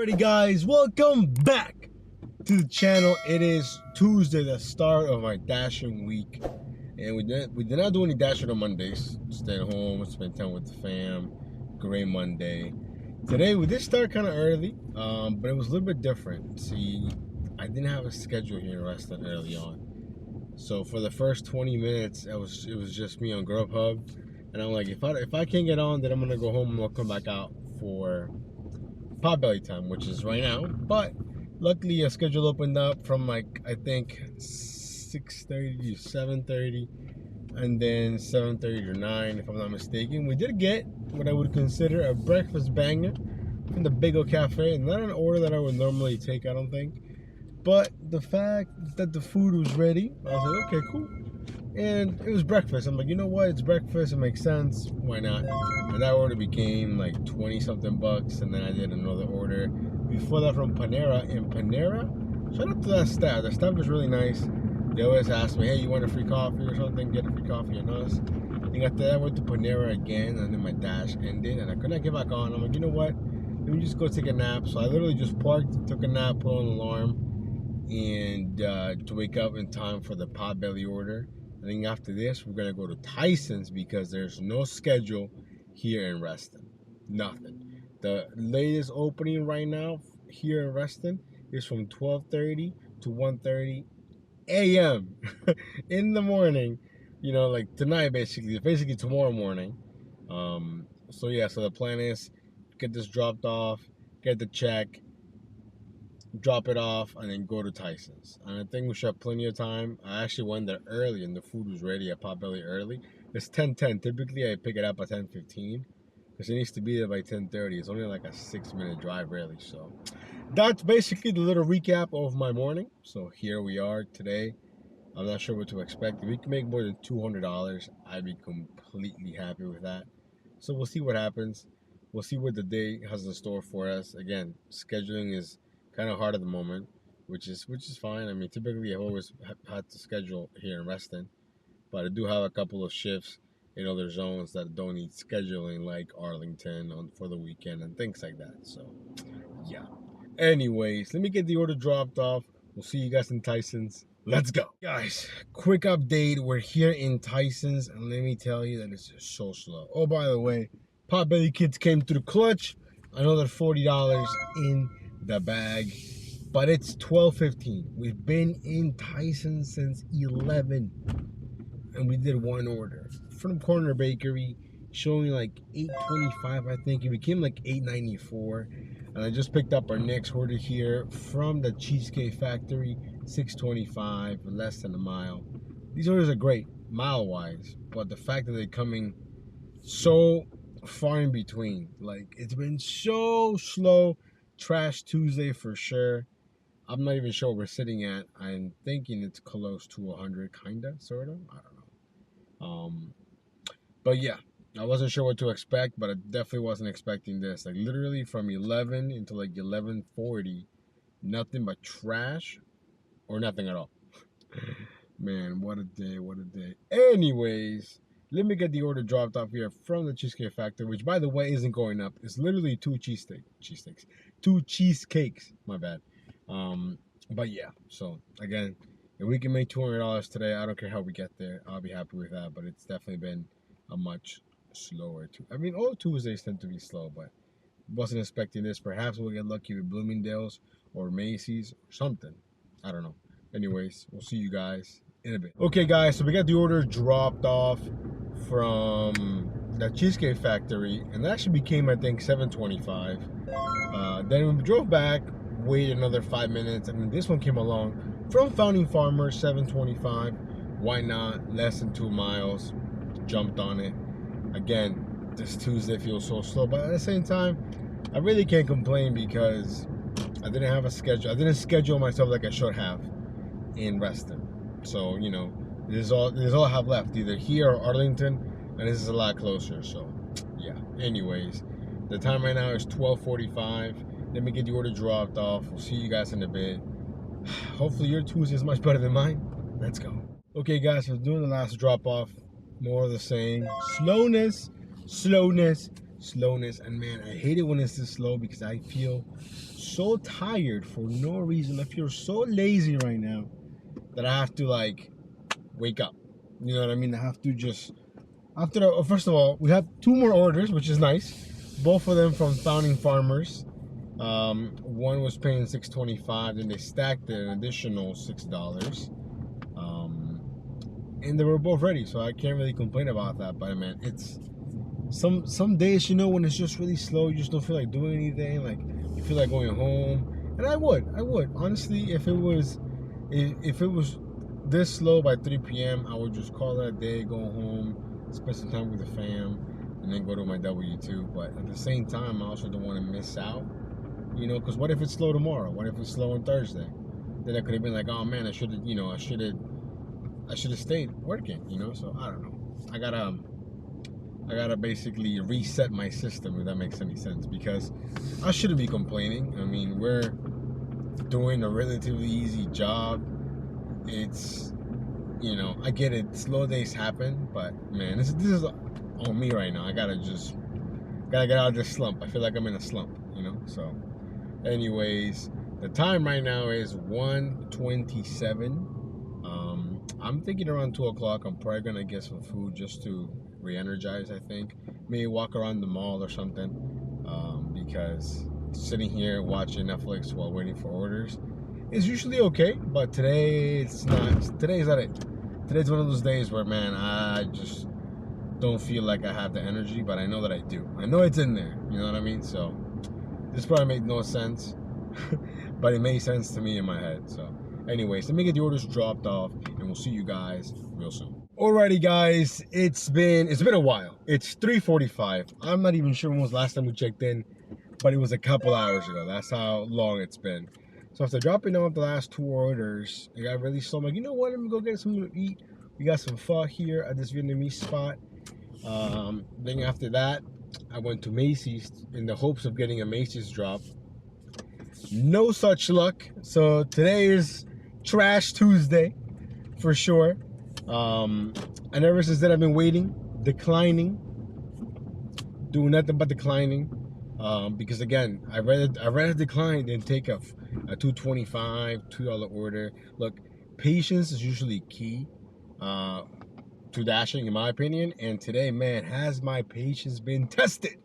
Alrighty guys, welcome back to the channel. It is Tuesday, the start of my dashing week. And we did not do any dashing on Mondays. Stayed home, spent time with the fam. Great Monday. Today we did start kind of early, but it was a little bit different. See, I didn't have a schedule here in Reston early on. So for the first 20 minutes, it was just me on Grubhub. And I'm like, if I can't get on, then I'm gonna go home and I'll come back out for potbelly time, which is right now. But luckily a schedule opened up from like I think 6:30 to 7:30 and then 7:30 to 9 if I'm not mistaken. We did get what I would consider a breakfast banger from the Big O Cafe. Not an order that I would normally take, I don't think, but the fact that the food was ready, I was like, okay, cool. And it was breakfast. I'm like, you know what? It's breakfast. It makes sense. Why not? And that order became like 20 something bucks. And then I did another order before that from Panera. And Panera, shout out to that staff. The staff was really nice. They always ask me, hey, you want a free coffee or something? Get a free coffee on us. And after that, I went to Panera again. And then my dash ended. And I could not get back on. I'm like, you know what? Let me just go take a nap. So I literally just parked, took a nap, put on an alarm, and to wake up in time for the potbelly order. I think after this, we're going to go to Tyson's because there's no schedule here in Reston. Nothing. The latest opening right now here in Reston is from 12:30 to 1:30 a.m. in the morning. You know, like tonight, basically tomorrow morning. So yeah, so the plan is get this dropped off, get the check, drop it off, and then go to Tyson's. And I think we should have plenty of time. I actually went there early and the food was ready at potbelly early. It's 10:10. Typically I pick it up at 10:15 because it needs to be there by 10:30. It's only like a 6-minute drive really. So that's basically the little recap of my morning. So here we are today. I'm not sure what to expect. If we can make more than $200, I'd be completely happy with that. So we'll see what happens. We'll see what the day has in store for us. Again, scheduling is kind of hard at the moment, which is fine. I mean, typically I've always had to schedule here in Reston, but I do have a couple of shifts in other zones that don't need scheduling, like Arlington for the weekend and things like that. So yeah, anyways, let me get the order dropped off. We'll see you guys in Tyson's. Let's go, guys. Quick update, we're here in Tyson's and let me tell you that it's just so slow. Oh, by the way, potbelly kids came through the clutch. Another $40 in the bag, but it's 12:15. We've been in Tyson since 11 and we did one order from Corner Bakery showing like 8.25. I think it became like 8.94, and I just picked up our next order here from the Cheesecake Factory, 6.25, less than a mile. These orders are great mile wise, but the fact that they're coming so far in between, like it's been so slow. Trash Tuesday for sure. I'm not even sure where we're sitting at. I'm thinking it's close to 100, kinda, sorta. I don't know. But yeah, I wasn't sure what to expect, but I definitely wasn't expecting this. Like literally from 11 until like 11:40, nothing but trash or nothing at all. Man, what a day! What a day. Anyways, let me get the order dropped off here from the Cheesecake Factory, which by the way isn't going up. It's literally two cheesecakes, my bad. But yeah, so again, if we can make $200 today, I don't care how we get there, I'll be happy with that. But it's definitely been a much slower I mean, all Tuesdays tend to be slow, but wasn't expecting this. Perhaps we'll get lucky with Bloomingdale's or Macy's or something, I don't know. Anyways, we'll see you guys in a bit. Okay guys, so we got the order dropped off from the Cheesecake Factory, and that actually became I think 7.25. Then we drove back, waited another 5 minutes, and then this one came along from Founding Farmers, 7.25. Why not? Less than 2 miles. Jumped on it. Again, this Tuesday feels so slow, but at the same time, I really can't complain because I didn't have a schedule. I didn't schedule myself like I should have in Reston. So, you know, this is all I have left, either here or Arlington, and this is a lot closer. So, yeah. Anyways, the time right now is 12:45. Let me get the order dropped off. We'll see you guys in a bit. Hopefully your Tuesday is much better than mine. Let's go. Okay, guys, so doing the last drop off. More of the same. Slowness. And man, I hate it when it's this slow because I feel so tired for no reason. I feel so lazy right now that I have to like wake up. You know what I mean? I have to just first of all, we have 2 more orders, which is nice. Both of them from Founding Farmers. One was paying $6.25, then they stacked it an additional $6. And they were both ready, so I can't really complain about that. But man, it's some days, you know, when it's just really slow, you just don't feel like doing anything. Like you feel like going home, and I would honestly, if it was this slow by 3 p.m., I would just call it a day, go home, spend some time with the fam, and then go to my W2. But at the same time, I also don't want to miss out, you know, because what if it's slow tomorrow? What if it's slow on Thursday? Then I could have been like, oh man, I should have stayed working, you know. So I don't know. I gotta basically reset my system, if that makes any sense, because I shouldn't be complaining. I mean, we're doing a relatively easy job. It's, you know, I get it, slow days happen, but man, this is on me right now. I gotta get out of this slump. I feel like I'm in a slump, you know. So anyways, the time right now is 1:27. I'm thinking around 2 o'clock I'm probably gonna get some food just to re-energize. I think maybe walk around the mall or something, because sitting here watching Netflix while waiting for orders is usually okay, but today it's not. Today's not it. Today's one of those days where, man, I just don't feel like I have the energy, but I know that I do. I know it's in there, you know what I mean? So this probably made no sense, but it made sense to me in my head. So anyways, let me get the orders dropped off, and we'll see you guys real soon. Alrighty guys, it's been a while. It's 3:45. I'm not even sure when was the last time we checked in, but it was a couple hours ago. That's how long it's been. So after dropping off the last 2 orders, I got really slow. I'm like, you know what? Let me go get something to eat. We got some pho here at this Vietnamese spot. Then after that, I went to Macy's in the hopes of getting a Macy's drop. No such luck. So today is Trash Tuesday for sure. And ever since then, I've been waiting, declining, doing nothing but declining. Because again, I rather decline than take a $2.25, $2 order. Look, patience is usually key to dashing, in my opinion. And today, man, has my patience been tested,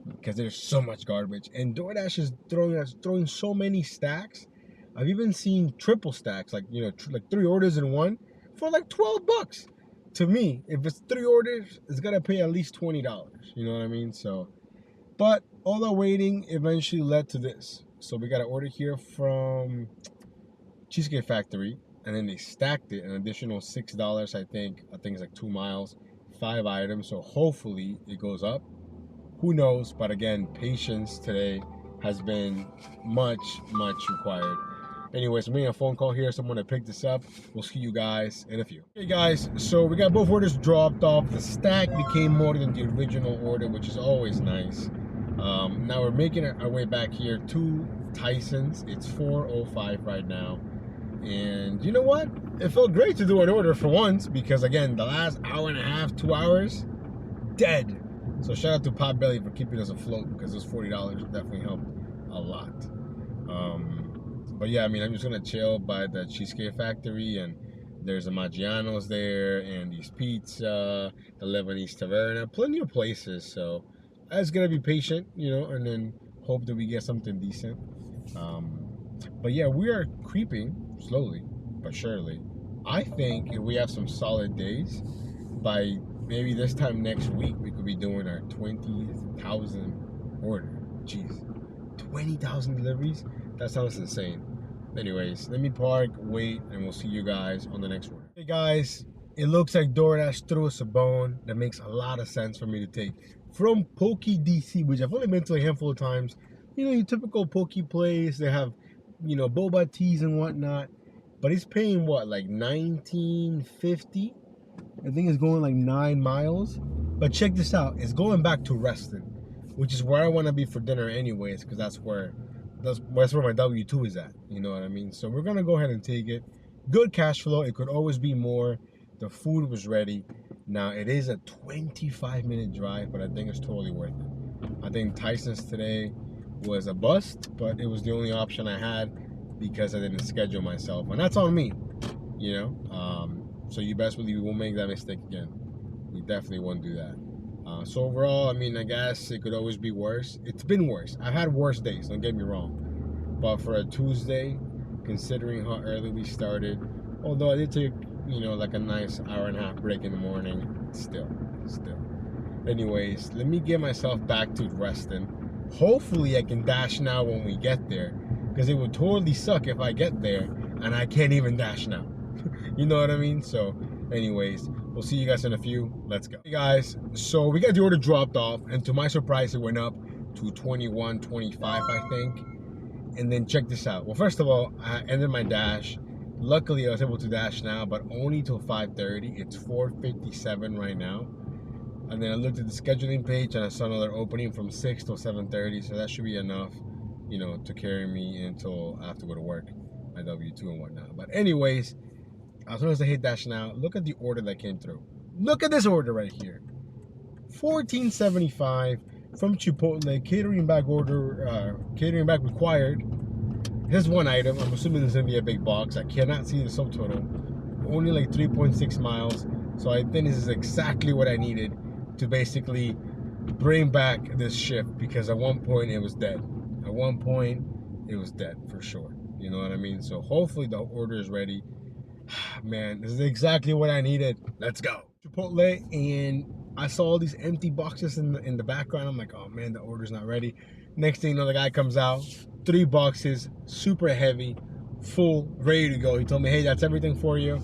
because there's so much garbage. And Doordash is throwing so many stacks. I've even seen triple stacks, like, you know, like 3 orders in one for like $12. To me, if it's 3 orders, it's gonna pay at least $20. You know what I mean? So, but all the waiting eventually led to this. So we got an order here from Cheesecake Factory, and then they stacked it an additional $6. I think it's like 2 miles, 5 items. So hopefully it goes up. Who knows? But again, patience today has been much required. Anyways, I'm making a phone call here. Someone to pick this up. We'll see you guys in a few. Hey guys, so we got both orders dropped off. The stack became more than the original order, which is always nice. Now we're making our way back here to Tyson's. It's 4:05 right now. And you know what? It felt great to do an order for once, because again, the last hour and a half, 2 hours, dead. So shout out to Potbelly for keeping us afloat, because those $40 definitely helped a lot. But yeah, I mean, I'm just gonna chill by the Cheesecake Factory, and there's a Maggiano's there, and these pizza, the Lebanese Taverna, plenty of places. So I was gonna be patient, you know, and then hope that we get something decent. But yeah, we are creeping slowly but surely. I think if we have some solid days, by maybe this time next week, we could be doing our 20,000 order. Jeez, 20,000 deliveries? That sounds insane. Anyways, let me park, wait, and we'll see you guys on the next order. Hey guys, it looks like Doordash threw us a bone that makes a lot of sense for me to take from Poke DC, which I've only been to a handful of times. You know, your typical Poke place, they have, you know, boba teas and whatnot. But he's paying what, like $19.50? I think it's going like 9 miles. But check this out, it's going back to Reston, which is where I want to be for dinner anyways, because that's where my W2 is at. You know what I mean? So we're gonna go ahead and take it. Good cash flow. It could always be more. The food was ready. Now it is a 25-minute drive, but I think it's totally worth it. I think Tyson's today was a bust, but it was the only option I had because I didn't schedule myself, and that's on me, you know. So you best believe you won't make that mistake again. You definitely won't do that. So overall, I mean, I guess it could always be worse. It's been worse. I've had worse days, don't get me wrong. But for a Tuesday, considering how early we started, although I did take, you know, like a nice hour-and-a-half break in the morning, still. Anyways, let me get myself back to Reston. Hopefully I can dash now when we get there, because it would totally suck if I get there and I can't even dash now. You know what I mean? So anyways, we'll see you guys in a few. Let's go. Hey guys, so we got the order dropped off, and to my surprise, it went up to $21.25, I think. And then check this out. Well, first of all, I ended my dash. Luckily, I was able to dash now, but only till 5:30. It's 4:57 right now. And then I looked at the scheduling page, and I saw another opening from 6 till 7:30. So that should be enough, you know, to carry me until I have to go to work, my W2 and whatnot. But anyways, as soon as I hit dash now, look at the order that came through. Look at this order right here. $14.75 from Chipotle, catering bag order, catering bag required. Here's one item. I'm assuming there's gonna be a big box. I cannot see the subtotal. Only like 3.6 miles. So I think this is exactly what I needed to basically bring back this shift, because at one point it was dead. At one point it was dead for sure. You know what I mean? So hopefully the order is ready. Man, this is exactly what I needed. Let's go. Chipotle, and I saw all these empty boxes in the background. I'm like, oh man, the order's not ready. Next thing you know, the guy comes out, 3 boxes, super heavy, full, ready to go. He told me, hey, that's everything for you.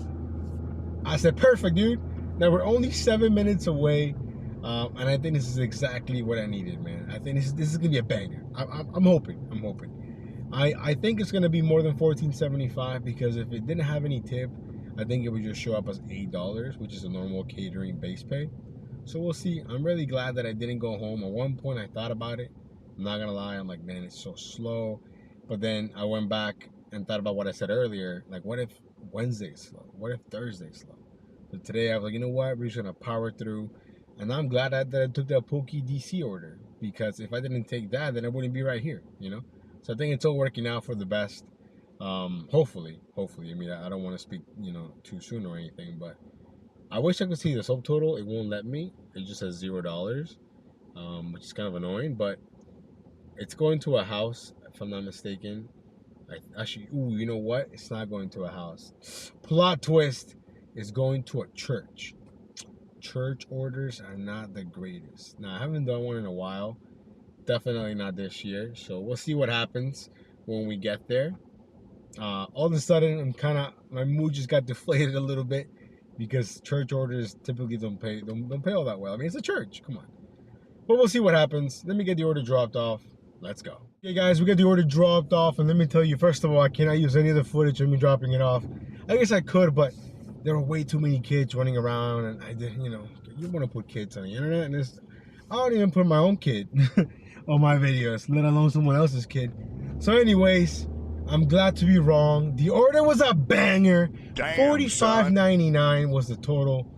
I said, perfect, dude. Now we're only 7 minutes away, and I think this is exactly what I needed, man. I think this is gonna be a banger. I'm hoping. I think it's gonna be more than $14.75, because if it didn't have any tip, I think it would just show up as $8, which is a normal catering base pay. So we'll see. I'm really glad that I didn't go home. At one point I thought about it. I'm not gonna lie, I'm like, man, it's so slow. But then I went back and thought about what I said earlier. Like, what if Wednesday's slow? What if Thursday's slow? So today I was like, you know what? We're just gonna power through. And I'm glad that I took that Pokey DC order, because if I didn't take that, then I wouldn't be right here, you know? So I think it's all working out for the best. Hopefully. I mean, I don't want to speak, you know, too soon or anything, but I wish I could see the subtotal. It won't let me. It just says $0, which is kind of annoying, but it's going to a house, if I'm not mistaken. Actually, ooh, you know what? It's not going to a house. Plot twist, is going to a church. Church orders are not the greatest. Now, I haven't done one in a while. Definitely not this year. So we'll see what happens when we get there. All of a sudden, my mood just got deflated a little bit, because church orders typically don't pay all that well. I mean, it's a church. Come on. But we'll see what happens. Let me get the order dropped off. Let's go. Okay, guys, we got the order dropped off, and let me tell you, first of all, I cannot use any of the footage of me dropping it off. I guess I could, but there were way too many kids running around, and I didn't, you know, you want to put kids on the internet, and I don't even put my own kid on my videos, let alone someone else's kid. So anyways, I'm glad to be wrong. The order was a banger. $45.99 was the total.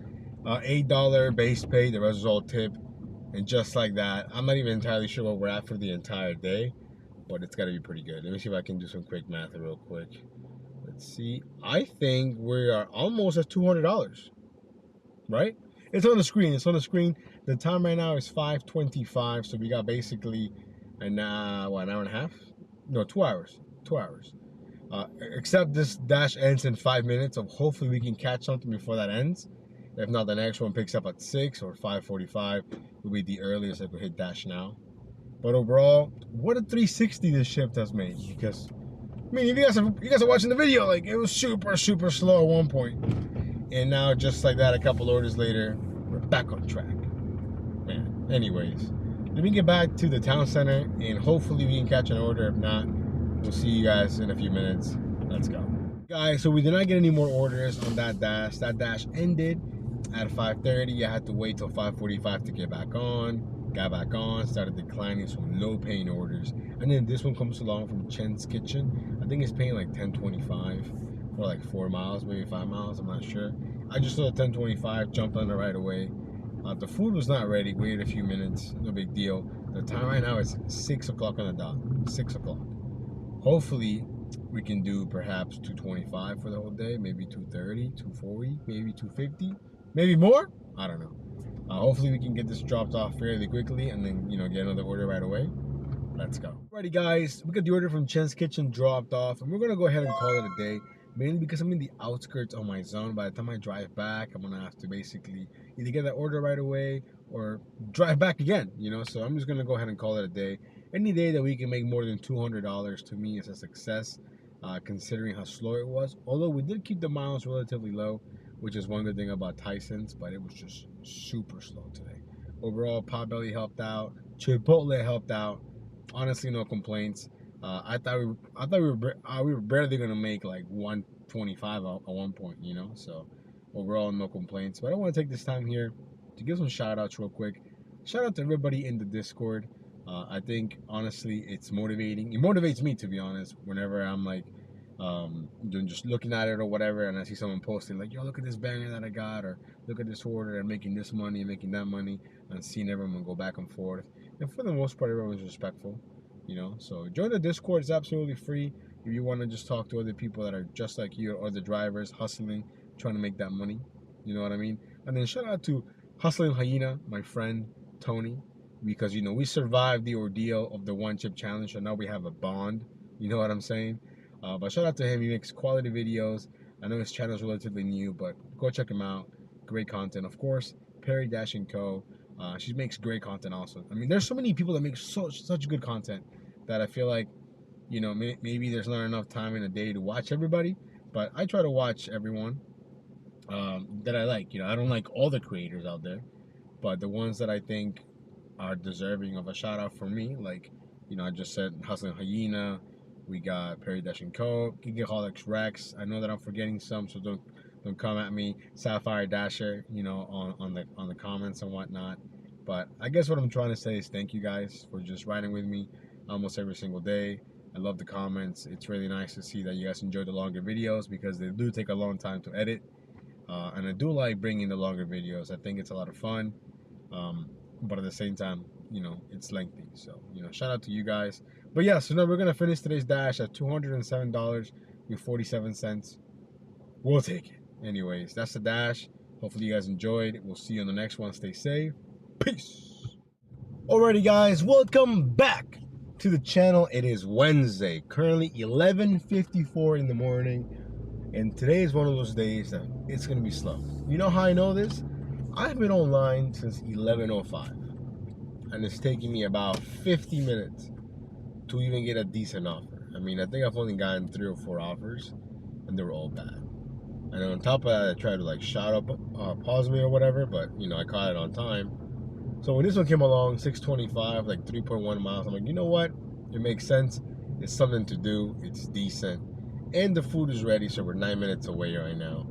$8 base pay, the rest was all tip. And just like that, I'm not even entirely sure where we're at for the entire day, but it's got to be pretty good. Let me see if I can do some quick math real quick. Let's see. I think we are almost at $200, right? It's on the screen. It's on the screen. The time right now is 5:25, so we got basically an hour and a half? No, 2 hours. 2 hours. Except this dash ends in 5 minutes, so hopefully we can catch something before that ends. If not, the next one picks up at 6 or 5:45 will be the earliest I could hit dash now. But overall, what a 360 this shift has made. Because, I mean, if you guys are watching the video, like, it was super slow at one point. And now, just like that, a couple orders later, we're back on track. Man, anyways, let me get back to the town center, and hopefully we can catch an order. If not, we'll see you guys in a few minutes. Let's go. Guys, so we did not get any more orders on that dash. That dash ended at 5:30. I had to wait till 5:45 to get back on. Got back on, started declining some low paying orders. And then this one comes along from Chen's Kitchen. I think it's paying like $10.25 for like 4 miles, maybe 5 miles, I'm not sure. I just saw $10.25, jumped on it right away. The food was not ready, waited a few minutes, no big deal. The time right now is 6 o'clock on the dot. 6 o'clock. Hopefully, we can do perhaps 225 for the whole day, maybe 230, 240, maybe 250, maybe more. I don't know. Hopefully, we can get this dropped off fairly quickly and then, get another order right away. Let's go. Alrighty, guys, we got the order from Chen's Kitchen dropped off, and we're gonna go ahead and call it a day. Mainly because I'm in the outskirts of my zone. By the time I drive back, I'm gonna have to basically either get that order right away or drive back again. So I'm just gonna go ahead and call it a day. Any day that we can make more than $200 to me is a success, considering how slow it was. Although we did keep the miles relatively low, which is one good thing about Tyson's, but it was just super slow today. Overall, Potbelly helped out, Chipotle helped out. Honestly, no complaints. I thought we were barely gonna make like 125 at one point, So overall, no complaints. But I want to take this time here to give some shout outs real quick. Shout out to everybody in the Discord. I think honestly, it's motivating. It motivates me, to be honest. Whenever I'm like, just looking at it or whatever, and I see someone posting like, "Yo, look at this banger that I got," or "Look at this order. I'm making this money, making that money," and seeing everyone go back and forth. And for the most part, everyone's respectful. So join the Discord. It's absolutely free if you want to just talk to other people that are just like you, or the drivers hustling, trying to make that money. You know what I mean? And then shout out to Hustling Hyena, my friend Tony, because we survived the ordeal of the one chip challenge, so now we have a bond. You know what I'm saying? But shout out to him. He makes quality videos. I know his channel is relatively new, but go check him out. Great content, of course. Perry Dash & Co. She makes great content also. I mean, there's so many people that make such good content that I feel like, maybe there's not enough time in a day to watch everybody, but I try to watch everyone that I like. I don't like all the creators out there, but the ones that I think are deserving of a shout out for me, like, I just said Hustling Hyena, we got Perry Dash & Co., Gigaholics Rex. I know that I'm forgetting some, so don't come at me. Sapphire Dasher, on the comments and whatnot. But I guess what I'm trying to say is thank you guys for just riding with me almost every single day. I love the comments. It's really nice to see that you guys enjoy the longer videos, because they do take a long time to edit. And I do like bringing the longer videos. I think it's a lot of fun. But at the same time, it's lengthy. So, shout out to you guys. But yeah, so now we're going to finish today's dash at $207.47. We'll take it. Anyways, that's the dash. Hopefully you guys enjoyed. We'll see you on the next one. Stay safe. Peace. Alrighty, guys, welcome back to the channel. It is Wednesday, currently 11:54 in the morning, and today is one of those days that it's gonna be slow. You know how I know this? I've been online since 11:05, and it's taking me about 50 minutes to even get a decent offer. I mean, I think I've only gotten 3 or 4 offers, and they were all bad. And on top of that, I tried to like shout up, pause me or whatever, but I caught it on time. So when this one came along, 625, like 3.1 miles, I'm like, you know what? It makes sense. It's something to do. It's decent. And the food is ready, so we're 9 minutes away right now.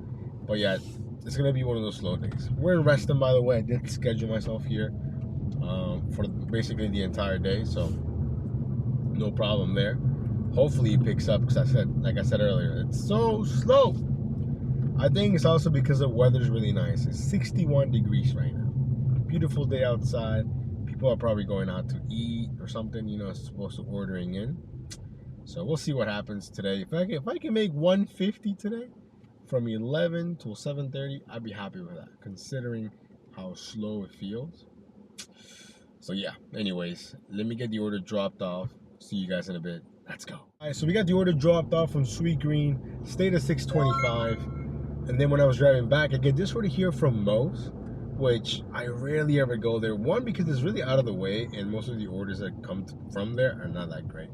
But yeah, it's going to be one of those slow days. We're in Reston, by the way. I did schedule myself here for basically the entire day, so no problem there. Hopefully it picks up, because like I said earlier, it's so slow. I think it's also because the weather's really nice. It's 61 degrees right now. Beautiful day outside. People are probably going out to eat or something, as opposed to ordering in. So we'll see what happens today. If I can make 150 today from 11 till 7:30, I'd be happy with that, considering how slow it feels. So yeah, anyways, let me get the order dropped off. See you guys in a bit. Let's go. All right, so we got the order dropped off from Sweet Green. Stayed at 625. And then when I was driving back, I get this order here from Moe's, which I rarely ever go there. One, because it's really out of the way, and most of the orders that come from there are not that great.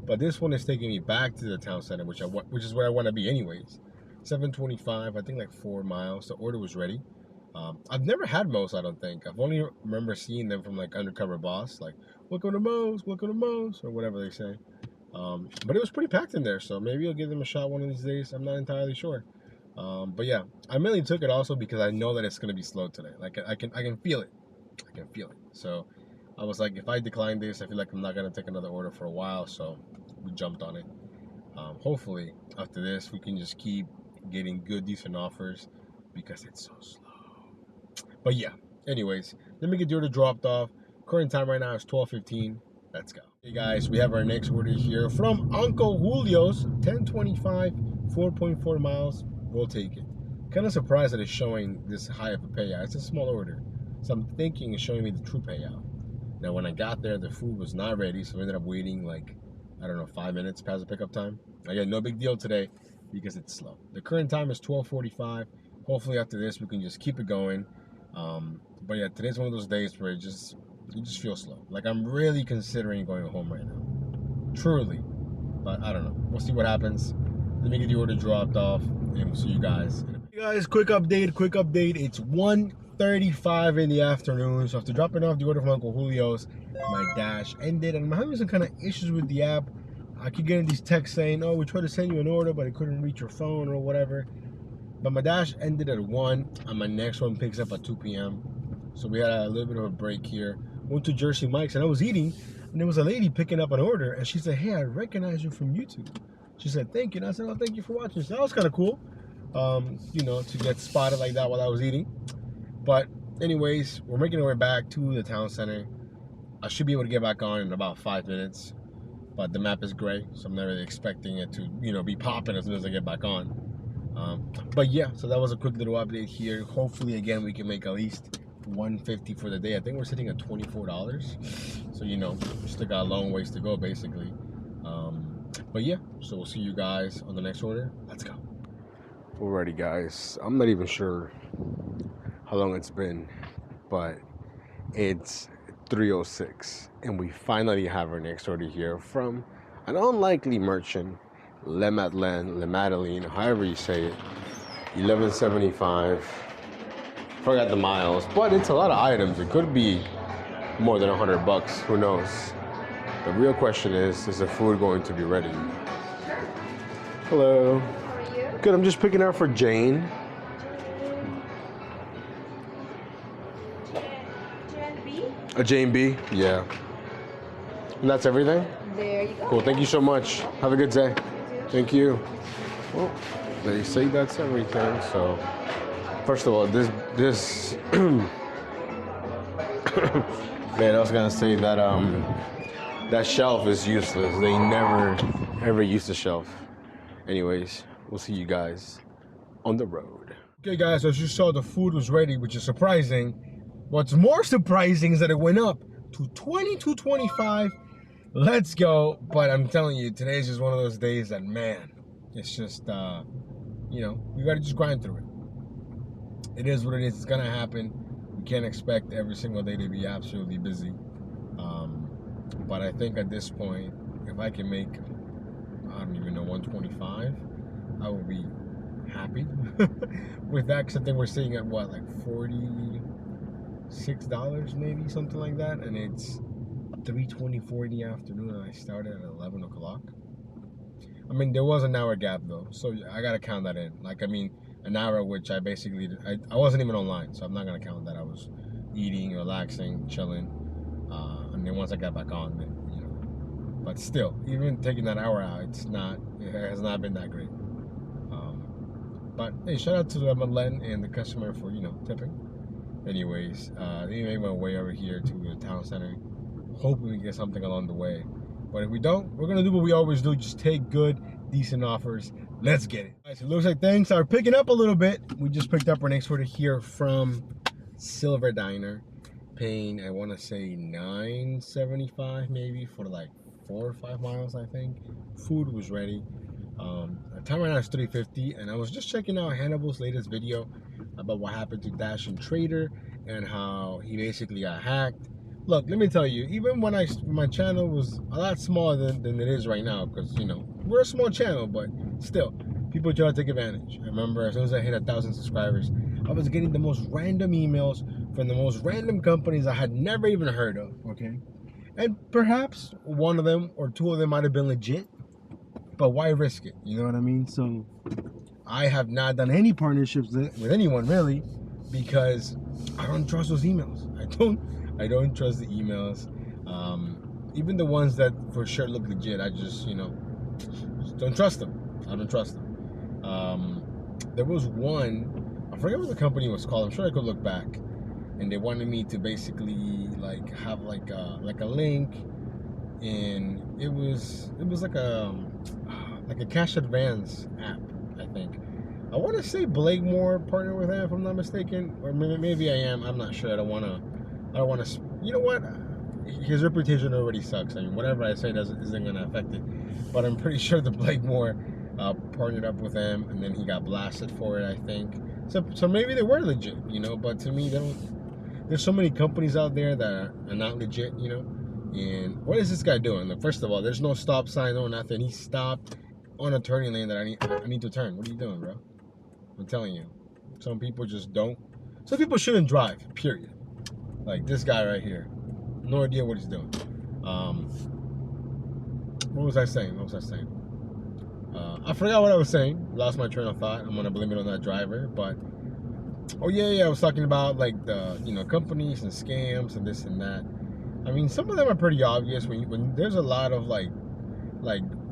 But this one is taking me back to the town center, which is where I want to be anyways. 725, I think like 4 miles. The order was ready. I've never had Moe's, I don't think. I've only remember seeing them from like Undercover Boss, like, welcome to Moe's, or whatever they say. But it was pretty packed in there, so maybe I'll give them a shot one of these days. I'm not entirely sure. But yeah, I mainly took it also because I know that it's going to be slow today. Like, I can feel it. I can feel it. So I was like, if I decline this, I feel like I'm not going to take another order for a while. So we jumped on it. Hopefully after this, we can just keep getting good, decent offers, because it's so slow. But yeah, anyways, let me get the order dropped off. Current time right now is 12:15. Let's go. Hey guys, we have our next order here from Uncle Julio's. 1025, 4.4 miles. We'll take it. Kind of surprised that it's showing this high of a payout. It's a small order, so I'm thinking it's showing me the true payout. Now when I got there, the food was not ready, so I ended up waiting like, I don't know, 5 minutes past the pickup time. Again, no big deal today because it's slow. The current time is 12:45. Hopefully after this we can just keep it going. But yeah, today's one of those days where you just feel slow. Like I'm really considering going home right now. Truly. But I don't know. We'll see what happens. Let me get the order dropped off and we'll see you guys. Hey guys, quick update. It's 1:35 in the afternoon. So after dropping off the order from Uncle Julio's, my dash ended and I'm having some kind of issues with the app. I keep getting these texts saying, oh, we tried to send you an order, but it couldn't reach your phone or whatever. But my dash ended at 1 and my next one picks up at 2 p.m. So we had a little bit of a break here. Went to Jersey Mike's and I was eating and there was a lady picking up an order and she said, hey, I recognize you from YouTube. She said, thank you. And I said, oh, thank you for watching. So that was kind of cool, you know, to get spotted like that while I was eating. But anyways, we're making our way back to the town center. I should be able to get back on in about 5 minutes, but the map is gray, so I'm not really expecting it to, you know, be popping as soon as I get back on. But yeah, so that was a quick little update here. Hopefully, again, we can make at least $150 for the day. I think we're sitting at $24. So, you know, we still got a long ways to go, basically. But yeah, so we'll see you guys on the next order. Let's go. Alrighty, guys. I'm not even sure how long it's been, but it's 3:06 and we finally have our next order here from an unlikely merchant, Le Madeleine, however you say it. 1175. Forgot the miles, but it's a lot of items. It could be more than $100, who knows. The real question is the food going to be ready? Hello. How are you? Good, I'm just picking out for Jane. Jane B? A Jane B? Yeah. And that's everything? There you go. Cool, thank you so much. Have a good day. Thank you. Well, they say that's everything, so first of all, this man, I was gonna say that that shelf is useless. They never ever use the shelf. Anyways, we'll see you guys on the road. Okay guys, as you saw, the food was ready, which is surprising. What's more surprising is that it went up to $22.25. Let's go. But I'm telling you, today's just one of those days that, man, it's just you know, you gotta just grind through it. It is what it is. It's gonna happen. We can't expect every single day to be absolutely busy. But I think at this point, if I can make, I don't even know, 125, I will be happy with that. Because I think we're sitting at what, like $46 maybe, something like that. And it's 3:24 in the afternoon and I started at 11 o'clock. I mean, there was an hour gap though, so I gotta count that in. Like, I mean, an hour which I basically, I wasn't even online, so I'm not gonna count that. I was eating, relaxing, chilling, and then once I got back on, then, you know. But still, even taking that hour out, it has not been that great. But hey, shout out to Madeleine and the customer for, you know, tipping. Anyways, they made my way over here to the town center, hoping we get something along the way. But if we don't, we're gonna do what we always do, just take good, decent offers. Let's get it. All right, so it looks like things are picking up a little bit. We just picked up our next order here from Silver Diner, paying, I wanna say $9.75 maybe for like 4 or 5 miles, I think. Food was ready. The time right now is 3:50, and I was just checking out Hannibal's latest video about what happened to Dash and Trader and how he basically got hacked. Look, let me tell you, even when my channel was a lot smaller than it is right now, because, you know, we're a small channel, but still, people try to take advantage. I remember as soon as I hit 1,000 subscribers, I was getting the most random emails from the most random companies I had never even heard of, okay? And perhaps one of them or two of them might have been legit, but why risk it? You know what I mean? So I have not done any partnerships with anyone really, because I don't trust those emails. I don't trust the emails. Even the ones that for sure look legit, I just, you know, just don't trust them. I don't trust them. There was one, I forget what the company was called. I'm sure I could look back. and they wanted me to basically like have like a link, and it was like a cash advance app, I think. I want to say Blakemore partnered with them, if I'm not mistaken, or maybe I am. I'm not sure. I don't want to. You know what? His reputation already sucks. I mean, whatever I say isn't going to affect it. But I'm pretty sure the Blakemore partnered up with him, and then he got blasted for it, I think. So maybe they were legit, you know. But to me, there's so many companies out there that are not legit, you know. And what is this guy doing? Like, first of all, there's no stop sign, no nothing. He stopped on a turning lane that I need to turn. What are you doing, bro? I'm telling you, some people just don't. Some people shouldn't drive, period. Like this guy right here. No idea what he's doing. What was I saying? I forgot what I was saying. Lost my train of thought. I'm going to blame it on that driver. But, oh yeah, I was talking about like the, you know, companies and scams and this and that. I mean, some of them are pretty obvious when there's a lot of like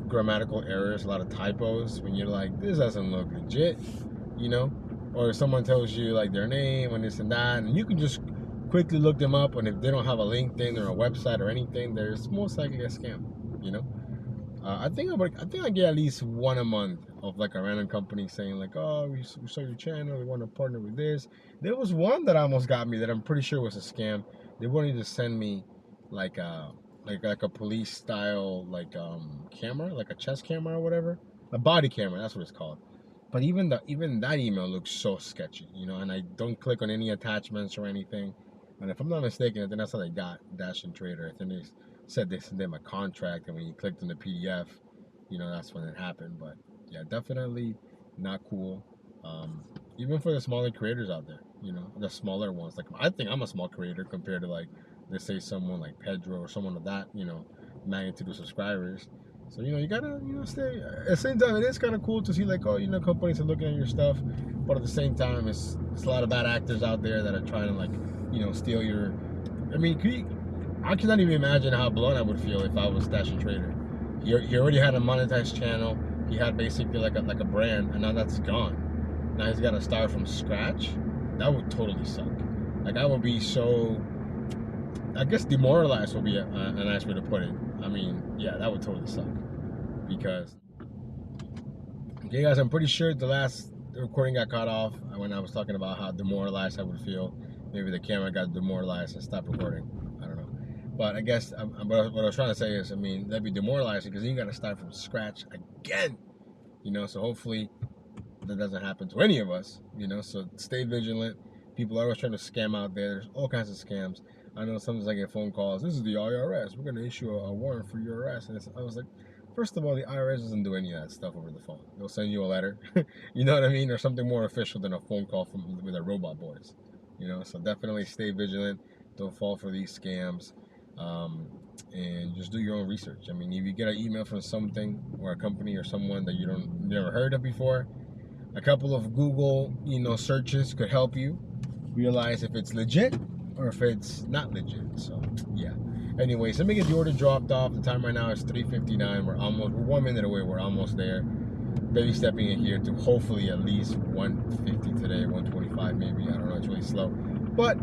grammatical errors, a lot of typos, when you're like, this doesn't look legit, you know, or someone tells you like their name and this and that, and you can just quickly look them up, and if they don't have a LinkedIn or a website or anything, there's most likely a scam, you know. I think I get at least one a month of like a random company saying like, oh, we saw your channel, we want to partner with this. There was one that almost got me that I'm pretty sure was a scam. They wanted to send me like a police style camera, like a chest camera or whatever, a body camera, that's what it's called. But even that email looks so sketchy, you know. And I don't click on any attachments or anything. And if I'm not mistaken, I think that's how they got Dash and Trader. I think they said they sent them a contract, and when you clicked on the PDF, you know, that's when it happened. But yeah, definitely not cool. Even for the smaller creators out there, you know, the smaller ones. Like, I think I'm a small creator compared to like, let's say someone like Pedro or someone of that, you know, magnitude of subscribers. So, you know, you gotta, you know, stay. At the same time, it is kind of cool to see like, oh, you know, companies are looking at your stuff, but at the same time, it's a lot of bad actors out there that are trying to like, you know, steal your. I mean, I cannot even imagine how blown I would feel if I was Dash and Trader. He already had a monetized channel. He had basically like a brand, and now that's gone. Now he's got to start from scratch. That would totally suck. Like, I would be so, I guess demoralized would be a nice way to put it. I mean, yeah, that would totally suck. Because, okay guys, I'm pretty sure the last recording got cut off when I was talking about how demoralized I would feel. Maybe the camera got demoralized and stopped recording. I don't know. But I guess what I was trying to say is, I mean, that'd be demoralizing because then you got to start from scratch again. You know, so hopefully that doesn't happen to any of us, you know. So stay vigilant. People are always trying to scam out there. There's all kinds of scams. I know sometimes I get phone calls. This is the IRS. We're going to issue a warrant for your arrest. And I was like, first of all, the IRS doesn't do any of that stuff over the phone. They'll send you a letter, you know what I mean, or something more official than a phone call with a robot voice, you know. So definitely stay vigilant. Don't fall for these scams, and just do your own research. I mean, if you get an email from something or a company or someone that you never heard of before, a couple of Google, you know, searches could help you realize if it's legit or if it's not legit. So yeah. Anyways, let me get the order dropped off. The time right now is 3:59. We're 1 minute away. We're almost there. Baby stepping in here to hopefully at least 150 today, 125 maybe. I don't know. It's really slow, but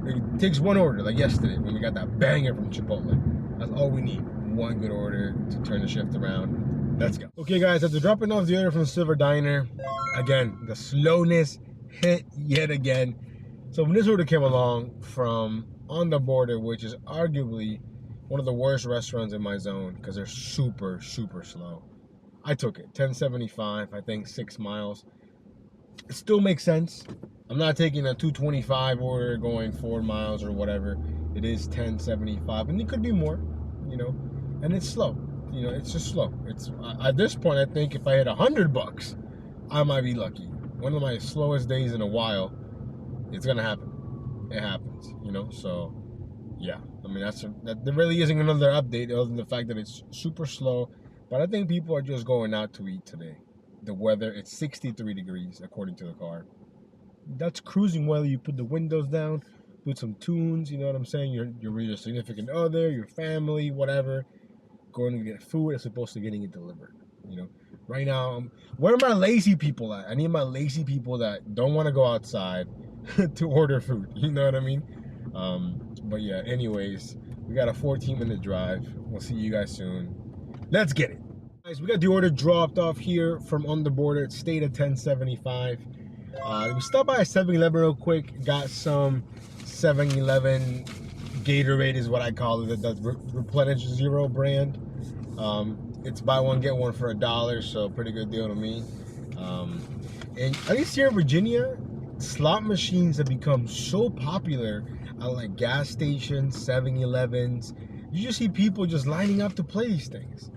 it takes one order, like yesterday when we got that banger from Chipotle. That's all we need. One good order to turn the shift around. Let's go. Okay, guys, after dropping off the order from Silver Diner, again, the slowness hit yet again. So when this order came along from On the Border, which is arguably one of the worst restaurants in my zone because they're super, super slow, I took it. 1075, I think 6 miles. It still makes sense. I'm not taking a 225 order going 4 miles or whatever. It is 1075, and it could be more, you know. And it's slow, you know. It's just slow. It's at this point, I think if I hit $100, I might be lucky. One of my slowest days in a while. It's gonna happen. It happens, you know. So yeah, I mean, there really isn't another update other than the fact that it's super slow. But I think people are just going out to eat today. The weather, it's 63 degrees according to the car. That's cruising weather. You put the windows down, put some tunes, you know what I'm saying? You're with your significant other, your family, whatever, going to get food as opposed to getting it delivered, you know. Right now, where are my lazy people at? I need my lazy people that don't want to go outside, to order food. You know what I mean? But yeah, anyways, we got a 14-minute drive. We'll see you guys soon. Let's get it. Guys, we got the order dropped off here from on the border. It stayed at 1075. We stopped by a 7-Eleven real quick. Got some 7-Eleven Gatorade is what I call it. The Replenish Zero brand. It's buy one get one for $1, so pretty good deal to me. And at least here in Virginia, slot machines have become so popular at like gas stations, 7-Elevens. You just see people just lining up to play these things.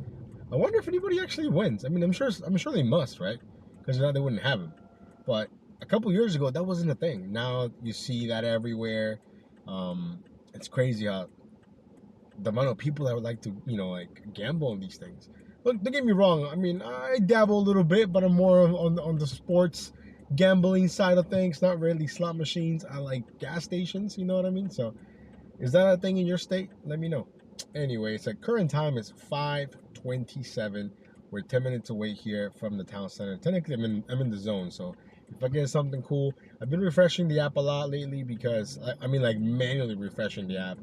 I wonder if anybody actually wins. I mean, I'm sure they must, right? Because now they wouldn't have them. But a couple years ago, that wasn't a thing. Now you see that everywhere. It's crazy how the amount of people that would like to, like gamble on these things. Look, don't get me wrong. I mean, I dabble a little bit, but I'm more on the sports gambling side of things. Not really slot machines. I like gas stations. You know what I mean? So, is that a thing in your state? Let me know. Anyway, it's like current time is 5:27. We're 10 minutes away here from the town center. Technically, I'm in the zone. So, if I get something cool, I've been refreshing the app a lot lately because I mean, like manually refreshing the app.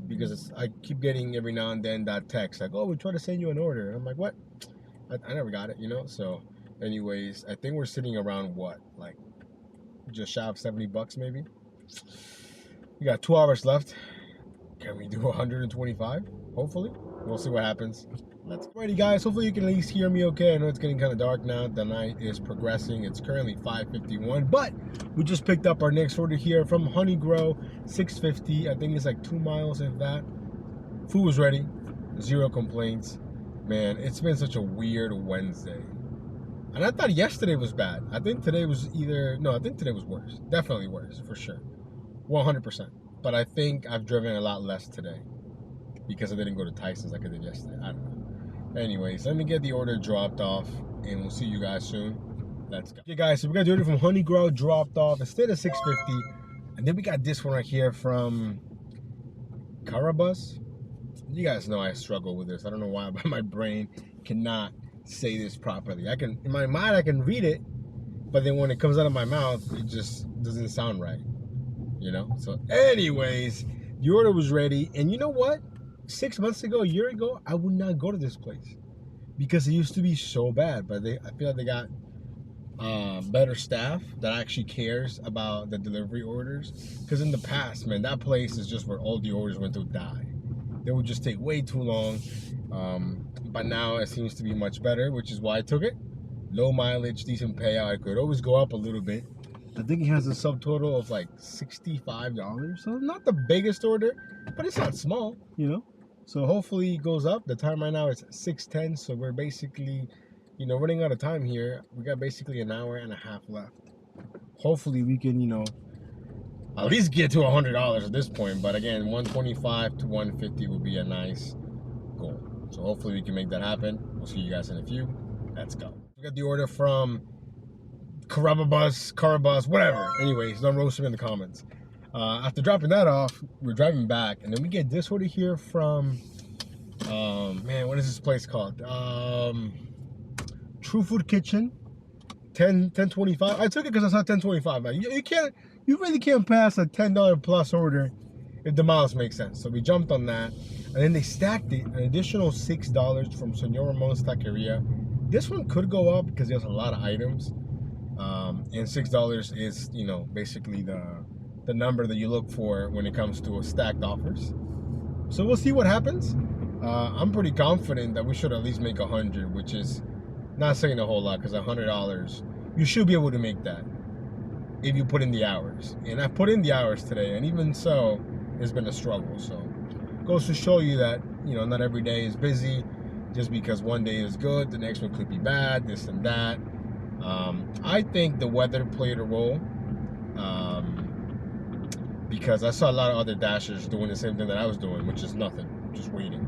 Because I keep getting every now and then that text like, oh, we tried to send you an order. And I'm like, what? I never got it, So, anyways, I think we're sitting around what? Like, just shy of $70 maybe? We got 2 hours left. Can we do 125? Hopefully. We'll see what happens. Let's go. Alrighty, guys. Hopefully you can at least hear me okay. I know it's getting kind of dark now. The night is progressing. It's currently 5:51, but we just picked up our next order here from Honey Grow, 650. I think it's like 2 miles, if that. Food was ready. 0 complaints. Man, it's been such a weird Wednesday. And I thought yesterday was bad. I think today was I think today was worse. Definitely worse, for sure. 100%. But I think I've driven a lot less today because I didn't go to Tyson's like I did yesterday. I don't know. Anyways, let me get the order dropped off and we'll see you guys soon. Let's go. Okay, guys, so we got the order from Honey Grow dropped off. It stayed at 650. And then we got this one right here from Carabas. You guys know I struggle with this. I don't know why, but my brain cannot say this properly. In my mind, I can read it, but then when it comes out of my mouth, it just doesn't sound right. So anyways, the order was ready. And you know what? 6 months ago, a year ago, I would not go to this place because it used to be so bad. But I feel like they got better staff that actually cares about the delivery orders. Because in the past, man, that place is just where all the orders went to die. They would just take way too long. But now it seems to be much better, which is why I took it. Low mileage, decent payout. I could always go up a little bit. I think it has a subtotal of like $65. So not the biggest order, but it's not small, So hopefully it goes up. The time right now is 6:10. So we're basically, running out of time here. We got basically an hour and a half left. Hopefully we can, at least get to $100 at this point. But again, 125 to 150 would be a nice goal. So hopefully we can make that happen. We'll see you guys in a few. Let's go. We got the order from Carabas, whatever. Anyways, don't roast me in the comments. After dropping that off, we're driving back, and then we get this order here from, man, what is this place called? True Food Kitchen, 1025. I took it because I saw 1025. Man, you really can't pass a $10 plus order if the miles make sense. So we jumped on that, and then they stacked it an additional $6 from Señor Ramon's Taqueria. This one could go up because there's a lot of items. And $6 is, basically the number that you look for when it comes to stacked offers. So we'll see what happens. I'm pretty confident that we should at least make 100, which is not saying a whole lot because $100, you should be able to make that if you put in the hours. And I put in the hours today, and even so, it's been a struggle. So it goes to show you that, not every day is busy. Just because one day is good, the next one could be bad, this and that. I think the weather played a role because I saw a lot of other dashers doing the same thing that I was doing, which is nothing, just waiting,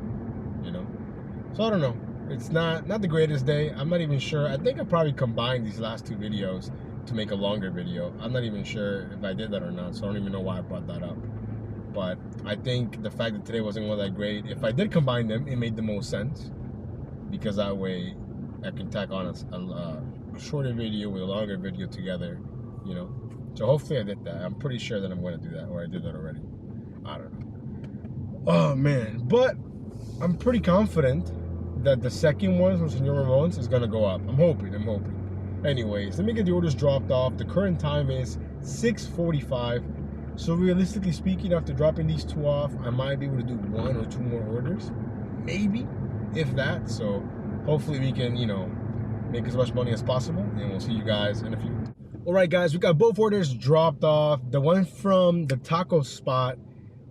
So I don't know. It's not the greatest day. I'm not even sure. I think I probably combined these last 2 videos to make a longer video. I'm not even sure if I did that or not, so I don't even know why I brought that up. But I think the fact that today wasn't all that great, if I did combine them, it made the most sense because that way I can tack on a shorter video with a longer video together, So hopefully I did that. I'm pretty sure that I'm going to do that, or I did that already. I don't know. Oh man, but I'm pretty confident that the second one from Senor Ramon's is going to go up. I'm hoping. Anyways, let me get the orders dropped off. The current time is 6:45. So realistically speaking, after dropping these two off, I might be able to do 1 or 2 more orders. Maybe, if that. So hopefully we can, make as much money as possible. And we'll see you guys in a few. All right, guys, we got both orders dropped off. The one from the taco spot,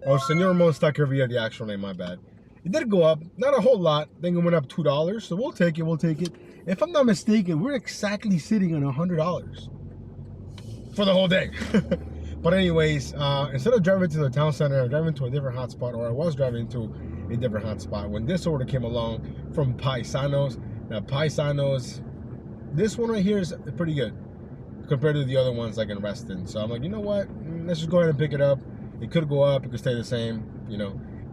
or Senor Ramon's Taqueria, the actual name, my bad. It did go up, not a whole lot. I think it went up $2, so we'll take it. If I'm not mistaken, we're exactly sitting on $100 for the whole day. But anyways, instead of driving to the town center, I'm driving to a different hotspot, or I was driving to a different hotspot when this order came along from Paisanos. Now, Paisanos, this one right here is pretty good compared to the other ones like in Reston. So I'm like, you know what? Let's just go ahead and pick it up. It could go up, it could stay the same,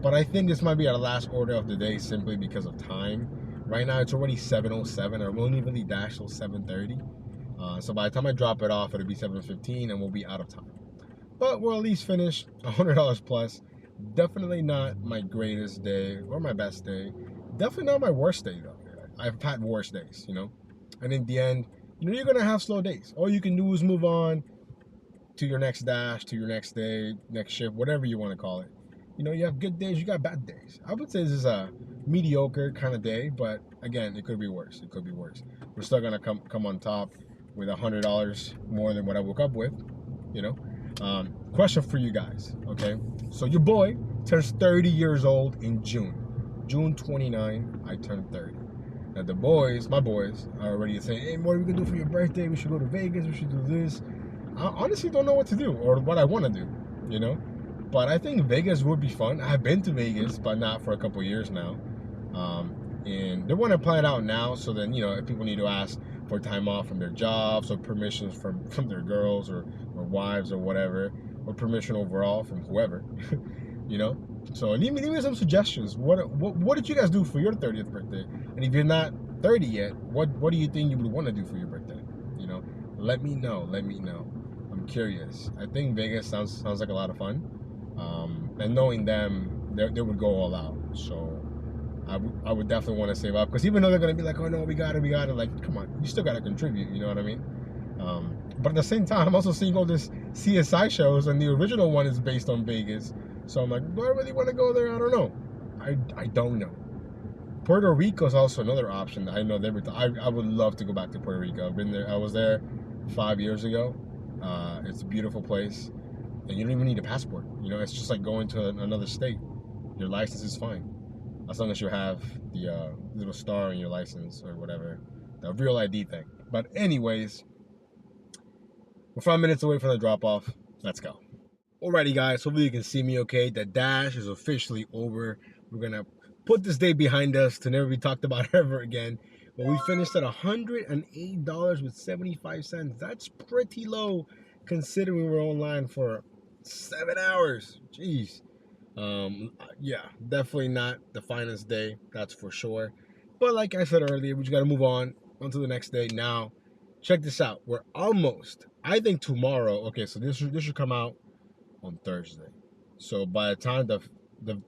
But I think this might be our last order of the day simply because of time. Right now it's already 7:07. I won't even really dash till 7:30. So by the time I drop it off, it'll be 7:15 and we'll be out of time. But we'll at least finish $100 plus. Definitely not my greatest day or my best day. Definitely not my worst day though. I've had worse days, And in the end, you're gonna have slow days. All you can do is move on to your next dash, to your next day, next shift, whatever you want to call it. You have good days, you got bad days. I would say this is a mediocre kind of day, but again, it could be worse. We're still gonna come on top with $100 more than what I woke up with, Question for you guys, okay? So your boy turns 30 years old in June. June 29, I turned 30. Now the boys, my boys, are already saying, hey, what are we gonna do for your birthday? We should go to Vegas, we should do this. I honestly don't know what to do or what I want to do, But I think Vegas would be fun. I've been to Vegas, but not for a couple years now. And they want to plan it out now, so then, if people need to ask for time off from their jobs or permissions from their girls or wives or whatever, or permission overall from whoever, So leave me some suggestions. What did you guys do for your 30th birthday? And if you're not 30 yet, what do you think you would want to do for your birthday? Let me know. I'm curious. I think Vegas sounds like a lot of fun. And knowing them, they would go all out. So I would definitely want to save up, because even though they're gonna be like, oh no, we got it, like, come on, you still gotta contribute. You know what I mean? But at the same time, I'm also seeing all this CSI shows, and the original one is based on Vegas. So I'm like, do I really want to go there? I don't know. I don't know. Puerto Rico is also another option. I know I would love to go back to Puerto Rico. I've been there. I was there 5 years ago. It's a beautiful place, and you don't even need a passport. It's just like going to another state. Your license is fine, as long as you have the little star in your license or whatever, the real ID thing. But anyways, we're 5 minutes away from the drop off. Let's go. Alrighty, guys. Hopefully you can see me okay. The dash is officially over. We're gonna put this day behind us to never be talked about ever again. But we finished at $108 with 75 cents. That's pretty low considering we were online for 7 hours. Jeez. Yeah, definitely not the finest day, that's for sure. But like I said earlier, we just gotta move on to the next day. Now, check this out. We're almost, I think tomorrow, okay, so this should come out on Thursday. So by the time the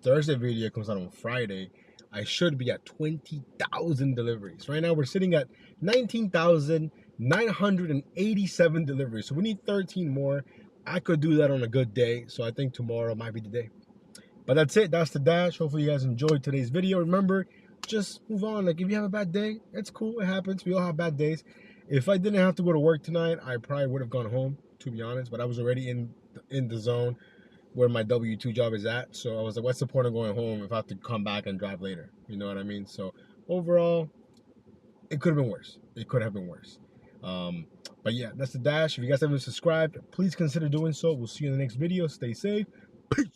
Thursday video comes out on Friday, I should be at 20,000 deliveries. Right now we're sitting at 19,987 deliveries. So we need 13 more. I could do that on a good day. So I think tomorrow might be the day. But that's it. That's the dash. Hopefully you guys enjoyed today's video. Remember, just move on. Like, if you have a bad day, it's cool. It happens. We all have bad days. If I didn't have to go to work tonight, I probably would have gone home, to be honest. But I was already in the zone where my W-2 job is at. So I was like, what's the point of going home if I have to come back and drive later? You know what I mean? So overall, it could have been worse. It could have been worse. But yeah, that's the dash. If you guys haven't subscribed, please consider doing so. We'll see you in the next video. Stay safe. Peace.